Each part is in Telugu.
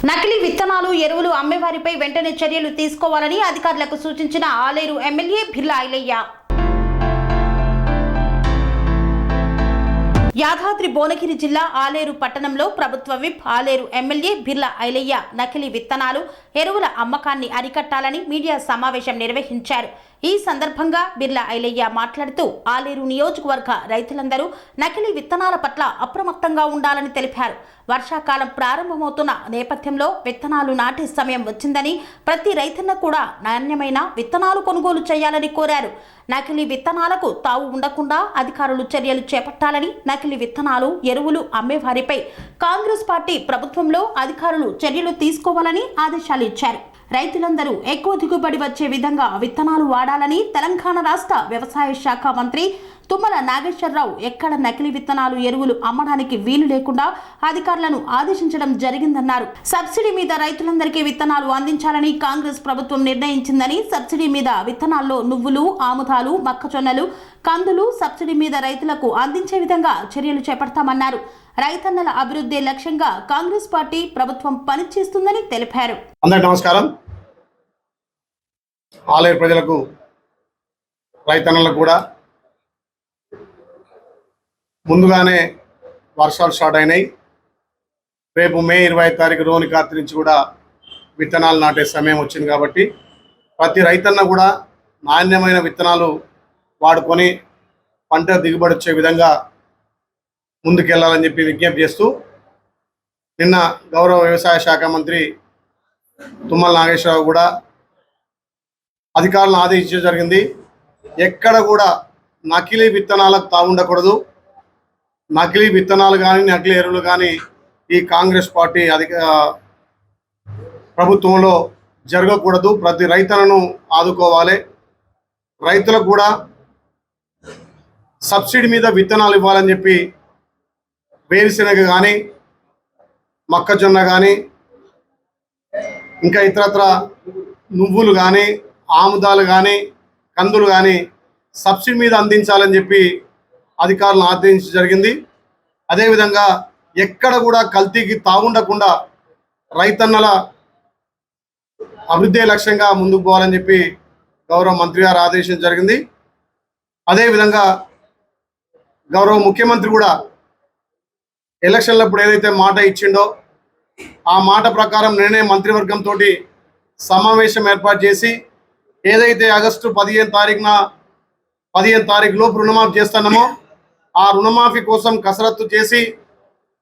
నకిలీ విత్తనాలు ఎరువులు అమ్మేవారిపై వెంటనే చర్యలు తీసుకోవాలని అధికారులకు సూచించిన ఆలేరు ఎమ్మెల్యే బిర్లా ఐలయ్య. యాదాద్రి భువనగిరి జిల్లా ఆలేరు పట్టణంలో ప్రభుత్వ విప్ ఆలేరు ఎమ్మెల్యే బిర్లా ఐలయ్య నకిలీ విత్తనాలు ఎరువుల అమ్మకాన్ని అరికట్టాలని మీడియా సమావేశం నిర్వహించారు. ఈ సందర్భంగా బిర్లా ఐలయ్య మాట్లాడుతూ ఆలేరు నియోజకవర్గ రైతులందరూ నకిలీ విత్తనాల పట్ల అప్రమత్తంగా ఉండాలని తెలిపారు. వర్షాకాలం ప్రారంభమవుతున్న నేపథ్యంలో విత్తనాలు నాటే సమయం వచ్చిందని ప్రతి రైతన్న కూడా నాణ్యమైన విత్తనాలు కొనుగోలు చేయాలని కోరారు. నకిలీ విత్తనాలకు తావు ఉండకుండా అధికారులు చర్యలు చేపట్టాలని, నకిలీ విత్తనాలు ఎరువులు అమ్మేవారిపై కాంగ్రెస్ పార్టీ ప్రభుత్వంలో అధికారులు చర్యలు తీసుకోవాలని ఆదేశాలు ఇచ్చారు. రైతులందరూ ఎక్కువ దిగుబడి వచ్చే విధంగా విత్తనాలు వాడాలని తెలంగాణ రాష్ట్ర వ్యవసాయ శాఖ మంత్రి తుమ్మల నాగేశ్వరరావు ఎక్కడ నకిలీ విత్తనాలు ఎరువులు అమ్మడానికి వీలు లేకుండా అధికారులను ఆదేశించడం జరిగిందన్నారు. సబ్సిడీ మీద రైతులందరికీ విత్తనాలు అందించాలని కాంగ్రెస్ ప్రభుత్వం నిర్ణయించిందని, సబ్సిడీ మీద విత్తనాల్లో నువ్వులు, ఆముదాలు, మొక్కజొన్నలు, కందులు సబ్సిడీ మీద రైతులకు అందించే విధంగా చర్యలు చేపడతామన్నారు. రైతన్నల అభివృద్ధి లక్ష్యంగా కాంగ్రెస్ పార్టీ ప్రభుత్వం పనిచేస్తుందని తెలిపారు. అందరికీ నమస్కారం. ఆలేరు ప్రజలకు, రైతన్నలకు కూడా ముందుగానే వర్షాలు స్టార్ట్ అయినాయి. రేపు మే 25 తారీఖు రోని కార్తీ నుంచి కూడా విత్తనాలు నాటే సమయం వచ్చింది కాబట్టి ప్రతి రైతన్న కూడా నాణ్యమైన విత్తనాలు వాడుకొని పంట దిగుబడి వచ్చే విధంగా ముందుకెళ్లాలని చెప్పి విజ్ఞప్తి చేస్తూ నిన్న గౌరవ వ్యవసాయ శాఖ మంత్రి తుమ్మల నాగేశ్వరరావు కూడా అధికారులను ఆదేశించడం జరిగింది. ఎక్కడ కూడా నకిలీ విత్తనాలకు తావుండకూడదు. నకిలీ విత్తనాలు కానీ నకిలీ ఎరువులు కానీ ఈ కాంగ్రెస్ పార్టీ ప్రభుత్వంలో జరగకూడదు. ప్రతి రైతులను ఆదుకోవాలి. రైతులకు కూడా సబ్సిడీ మీద విత్తనాలు ఇవ్వాలని చెప్పి వేరుశెనగ కానీ, మొక్కజొన్న కానీ, ఇంకా ఇతరత్ర నువ్వులు కానీ, ఆముదాలు కానీ, కందులు కానీ సబ్సిడీ మీద అందించాలని చెప్పి అధికారులను ఆదేశించడం జరిగింది. అదేవిధంగా ఎక్కడ కూడా కల్తీకి తాగుండకుండా రైతన్నల అభివృద్ధి లక్ష్యంగా ముందుకు పోవాలని చెప్పి గౌరవ మంత్రి గారు ఆదేశించడం జరిగింది. అదేవిధంగా గౌరవ ముఖ్యమంత్రి కూడా ఎలక్షన్లప్పుడు ఏదైతే మాట ఇచ్చిండో ఆ మాట ప్రకారం నేనే మంత్రివర్గంతో సమావేశం ఏర్పాటు చేసి ఏదైతే ఆగస్టు 15 తారీఖు లోపు రుణమాఫీ చేస్తున్నామో ఆ రుణమాఫీ కోసం కసరత్తు చేసి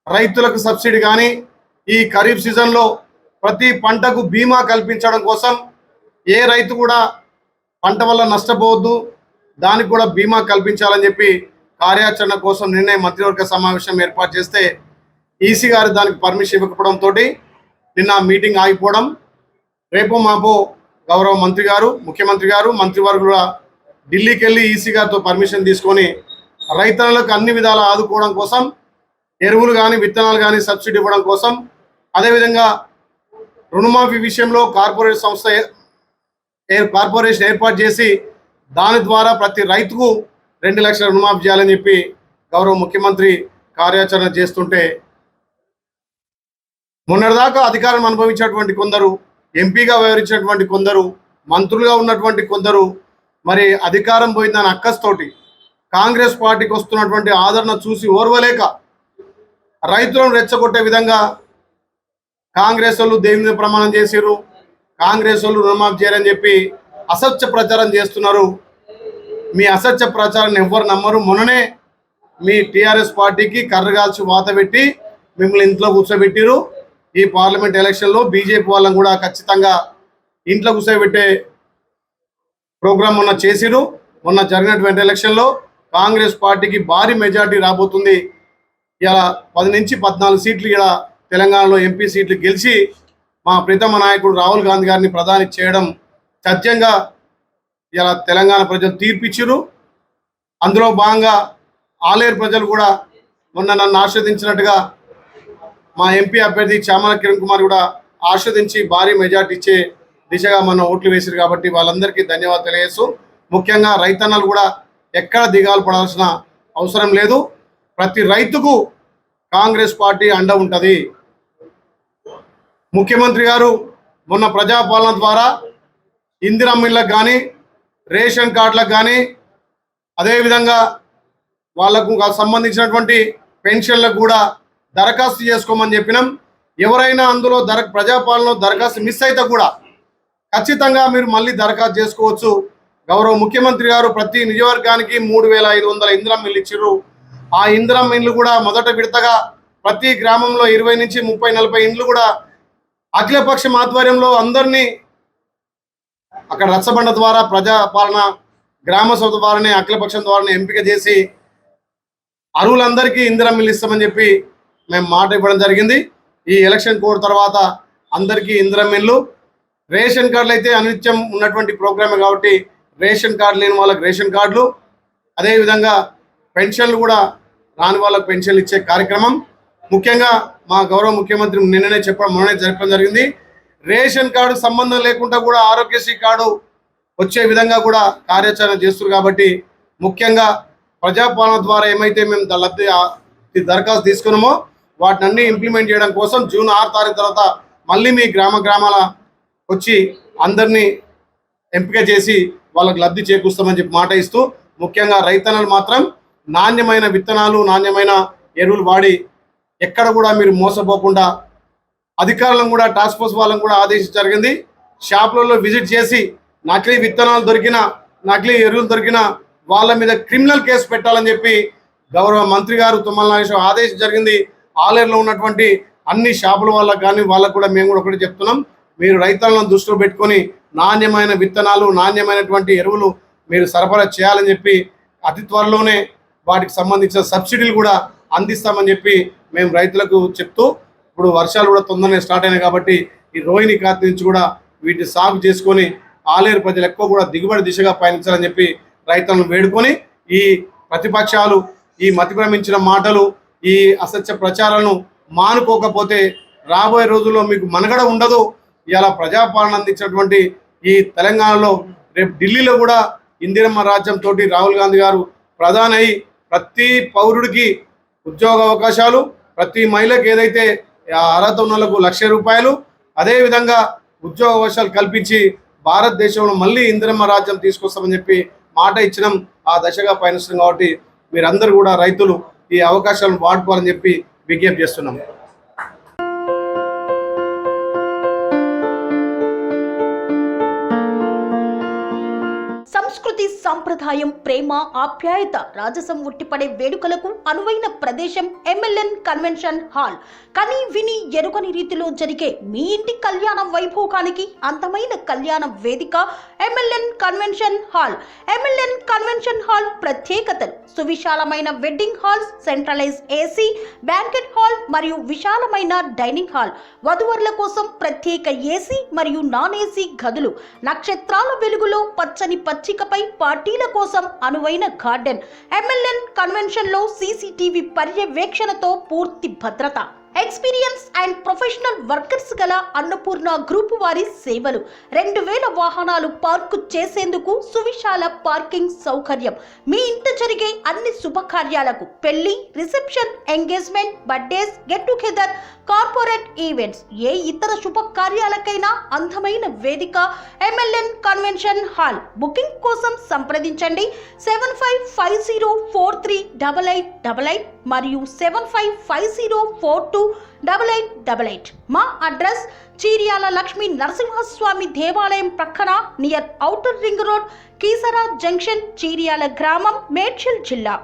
రైతులకు సబ్సిడీ కానీ ఈ ఖరీఫ్ సీజన్లో ప్రతి పంటకు బీమా కల్పించడం కోసం ఏ రైతు కూడా పంట వల్ల నష్టపోవద్దు, దానికి కూడా బీమా కల్పించాలని చెప్పి కార్యాచరణ కోసం నిన్న మంత్రివర్గ సమావేశం ఏర్పాటు చేస్తే ఈసీ గారు దానికి పర్మిషన్ ఇవ్వకపోవడంతో నిన్న మీటింగ్ ఆగిపోవడం. రేపు మాపో గౌరవ మంత్రి గారు, ముఖ్యమంత్రి గారు, మంత్రివర్గుల ఢిల్లీకి వెళ్ళి ఈసీ గారితో పర్మిషన్ తీసుకొని రైతులకు అన్ని విధాలా ఆదుకోవడం కోసం, ఎరువులు కానీ విత్తనాలు కానీ సబ్సిడీ ఇవ్వడం కోసం, అదేవిధంగా రుణమాఫీ విషయంలో కార్పొరేషన్ ఏర్పాటు చేసి దాని ద్వారా ప్రతి రైతుకు 2 లక్షల రుణమాఫీ చేయాలని చెప్పి గౌరవ ముఖ్యమంత్రి కార్యాచరణ చేస్తుంటే మొన్నటిదాకా అధికారం అనుభవించినటువంటి కొందరు, ఎంపీగా వ్యవహరించినటువంటి కొందరు, మంత్రులుగా ఉన్నటువంటి కొందరు మరి అధికారం పోయిందని అక్కస్తోటి కాంగ్రెస్ పార్టీకి వస్తున్నటువంటి ఆదరణ చూసి ఓర్వలేక రైతులను రెచ్చగొట్టే విధంగా కాంగ్రెస్ వాళ్ళు దేవుని మీద ప్రమాణం చేసిరు, కాంగ్రెస్ వాళ్ళు రుణమాఫీ చేయరని చెప్పి అసత్య ప్రచారం చేస్తున్నారు. మీ అసత్య ప్రచారాన్ని ఎవ్వరు నమ్మరు. మొన్ననే మీ టీఆర్ఎస్ పార్టీకి కర్రగాల్చి వాత పెట్టి మిమ్మల్ని ఇంట్లో కూర్చోబెట్టిరు. ఈ పార్లమెంట్ ఎలక్షన్లో బీజేపీ వాళ్ళని కూడా ఖచ్చితంగా ఇంట్లో కూర్చోబెట్టే ప్రోగ్రాం మొన్న చేసిరు. మొన్న జరిగినటువంటి ఎలక్షన్లో కాంగ్రెస్ పార్టీకి భారీ మెజార్టీ రాబోతుంది. ఇలా 10 నుంచి 14 సీట్లు ఇలా తెలంగాణలో ఎంపీ సీట్లు గెలిచి మా ప్రీతమ నాయకుడు రాహుల్ గాంధీ గారిని ప్రధాని చేయడం సత్యంగా ఇలా తెలంగాణ ప్రజలు తీర్పిచ్చిరు. అందులో భాగంగా ఆలేరు ప్రజలు కూడా మొన్న నన్ను ఆస్వాదించినట్టుగా మా ఎంపీ అభ్యర్థి చామల కిరణ్ కుమార్ కూడా ఆస్వాదించి భారీ మెజార్టీ ఇచ్చే దిశగా మన ఓట్లు వేసారు. కాబట్టి వాళ్ళందరికీ ధన్యవాదాలు తెలియజేస్తూ ముఖ్యంగా రైతన్నలు కూడా ఎక్కడ దిగాలు పడాల్సిన అవసరం లేదు. ప్రతి రైతుకు కాంగ్రెస్ పార్టీ అండ ఉంటుంది. ముఖ్యమంత్రి గారు మొన్న ప్రజాపాలన ద్వారా ఇందిరమ్మ ఇళ్ళకు కానీ రేషన్ కార్డులకు కానీ అదేవిధంగా వాళ్లకు సంబంధించినటువంటి పెన్షన్లకు కూడా దరఖాస్తు చేసుకోమని చెప్పినాం. ఎవరైనా అందులో ప్రజాపాలనలో దరఖాస్తు మిస్ అయితే కూడా ఖచ్చితంగా మీరు మళ్ళీ దరఖాస్తు చేసుకోవచ్చు. గౌరవ ముఖ్యమంత్రి గారు ప్రతి నియోజకవర్గానికి 3,500 ఇందిరమ్మ ఇల్లు ఇచ్చారు. ఆ ఇందిరమ్మ ఇల్లు కూడా మొదట విడతగా ప్రతి గ్రామంలో 20 నుంచి 30-40 ఇండ్లు కూడా అఖిలపక్షం ఆధ్వర్యంలో అందరినీ అక్కడ రచ్చబండ ద్వారా ప్రజాపాలన గ్రామ సభ ద్వారానే అఖిలపక్షం ద్వారానే ఎంపిక చేసి అర్హులందరికీ ఇందిరమ్మ ఇల్లు ఇస్తామని చెప్పి మేము మాట ఇవ్వడం జరిగింది. ఈ ఎలక్షన్ కోడ్ తర్వాత అందరికీ ఇందిరమ్మ ఇల్లు. రేషన్ కార్డులు అయితే అనిత్యం ఉన్నటువంటి ప్రోగ్రామే కాబట్టి రేషన్ కార్డు లేని వాళ్ళకి రేషన్ కార్డులు, అదేవిధంగా పెన్షన్లు కూడా రాని వాళ్ళకి పెన్షన్లు ఇచ్చే కార్యక్రమం. ముఖ్యంగా మా గౌరవ ముఖ్యమంత్రి మొన్ననే జరపడం జరిగింది. రేషన్ కార్డు సంబంధం లేకుండా కూడా ఆరోగ్యశ్రీ కార్డు వచ్చే విధంగా కూడా కార్యాచరణ చేస్తున్నారు. కాబట్టి ముఖ్యంగా ప్రజాపాలన ద్వారా ఏమైతే మేము దరఖాస్తు తీసుకున్నామో వాటిని అన్ని ఇంప్లిమెంట్ చేయడం కోసం జూన్ 6 తారీఖు తర్వాత మళ్ళీ మీ గ్రామాల వచ్చి అందరినీ ఎంపిక చేసి వాళ్ళకి లబ్ధి చేకూరుస్తామని చెప్పి మాట ఇస్తూ, ముఖ్యంగా రైతన్నలు మాత్రం నాణ్యమైన విత్తనాలు, నాణ్యమైన ఎరువులు వాడి ఎక్కడ కూడా మీరు మోసపోకుండా అధికారులను కూడా టాస్క్ ఫోర్స్ వాళ్ళని కూడా ఆదేశించడం జరిగింది. షాపులలో విజిట్ చేసి నకిలీ విత్తనాలు దొరికిన, నకిలీ ఎరువులు దొరికిన వాళ్ళ మీద క్రిమినల్ కేసు పెట్టాలని చెప్పి గౌరవ మంత్రి గారు తుమ్మల నాగేశ్వరరావు ఆదేశించడం జరిగింది. ఆలేరులో ఉన్నటువంటి అన్ని షాపుల వాళ్ళకు కానీ వాళ్ళకు కూడా మేము కూడా ఒకటి చెప్తున్నాం, మీరు రైతులను దృష్టిలో పెట్టుకొని నాణ్యమైన విత్తనాలు, నాణ్యమైనటువంటి ఎరువులు మీరు సరఫరా చేయాలని చెప్పి అతి త్వరలోనే వాటికి సంబంధించిన సబ్సిడీలు కూడా అందిస్తామని చెప్పి మేము రైతులకు చెప్తూ, ఇప్పుడు వర్షాలు కూడా తొందరనే స్టార్ట్ అయినాయి కాబట్టి ఈ రోహిణి కార్తీ నుంచి కూడా వీటిని సాగు చేసుకొని ఆలేరు ప్రజలు ఎక్కువ కూడా దిగుబడి దిశగా పయనించాలని చెప్పి రైతులను వేడుకొని, ఈ ప్రతిపక్షాలు ఈ మతిభ్రమించిన మాటలు, ఈ అసత్య ప్రచారాలను మానుకోకపోతే రాబోయే రోజుల్లో మీకు మనుగడ ఉండదు. ఇలా ప్రజాపాలన అందించినటువంటి ఈ తెలంగాణలో రేపు ఢిల్లీలో కూడా ఇందిరమ్మ రాజ్యంతో రాహుల్ గాంధీ గారు ప్రధాని అయి ప్రతి పౌరుడికి ఉద్యోగ అవకాశాలు, ప్రతి మహిళకి ఏదైతే అర్హత ఉన్న వాళ్ళకు ₹1,00,000, అదేవిధంగా ఉద్యోగ అవకాశాలు కల్పించి భారతదేశంలో మళ్ళీ ఇందిరమ్మ రాజ్యం తీసుకొస్తామని చెప్పి మాట ఇచ్చినాం. ఆ దశగా పయనిస్తున్నాం. కాబట్టి మీరందరూ కూడా రైతులు ఈ అవకాశాలను వాడుకోవాలని చెప్పి విజ్ఞప్తి చేస్తున్నాం. సంస్కృతి, సంప్రదాయం, ప్రేమ, ఆప్యాయత, రాజసం ఉట్టిపడే వేడుకలకు అనువైన ప్రదేశం ఎంఎల్ఎన్ కన్వెన్షన్ హాల్. కని విని ఎరుగని రీతిలో జరిగే మీ ఇంటి కళ్యాణ వైభోగానికి అందమైన కళ్యాణ వేదిక MLN convention hall. MLN convention hall ప్రత్యేకతలు: సువిశాలమైన wedding halls, centralise AC banquet hall మరియు విశాలమైన డైనింగ్ హాల్, వధువరుల కోసం ప్రత్యేక ఏసీ మరియు నాన్ ఏసీ గదులు, నక్షత్రాల వెలుగులో పచ్చని పచ్చికపై పార్టీల కోసం అనువైన గార్డెన్. ఎంఎల్ఎన్ కన్వెన్షన్ లో సీసీటీవీ పర్యవేక్షణతో పూర్తి భద్రత. ఎక్స్పీరియన్స్ అండ్ ప్రొఫెషనల్ వర్కర్స్ గల అన్నపూర్ణ గ్రూప్ వారి సేవలు. 2000 వాహనాలు పార్కు చేసేందుకు సువిశాల పార్కింగ్ సౌకర్యం. మీ ఇంట జరిగే అన్ని శుభకార్యాలకు, పెళ్లి, reception, engagement, birthdays, get together, corporate events, ఏ ఇతర శుభకార్యాలకైనా అందమైన వేదిక ఎంఎల్ఎన్ కన్వెన్షన్ హాల్. బుకింగ్ కోసం సంప్రదించండి 7550438888 మరియు 7550428888. మా అడ్రస్ చీర్యాల లక్ష్మీ నరసింహస్వామి దేవాలయం ప్రక్కన, near outer ring road, Keesara junction, Cheeryal గ్రామం, మేడ్చల్ జిల్లా.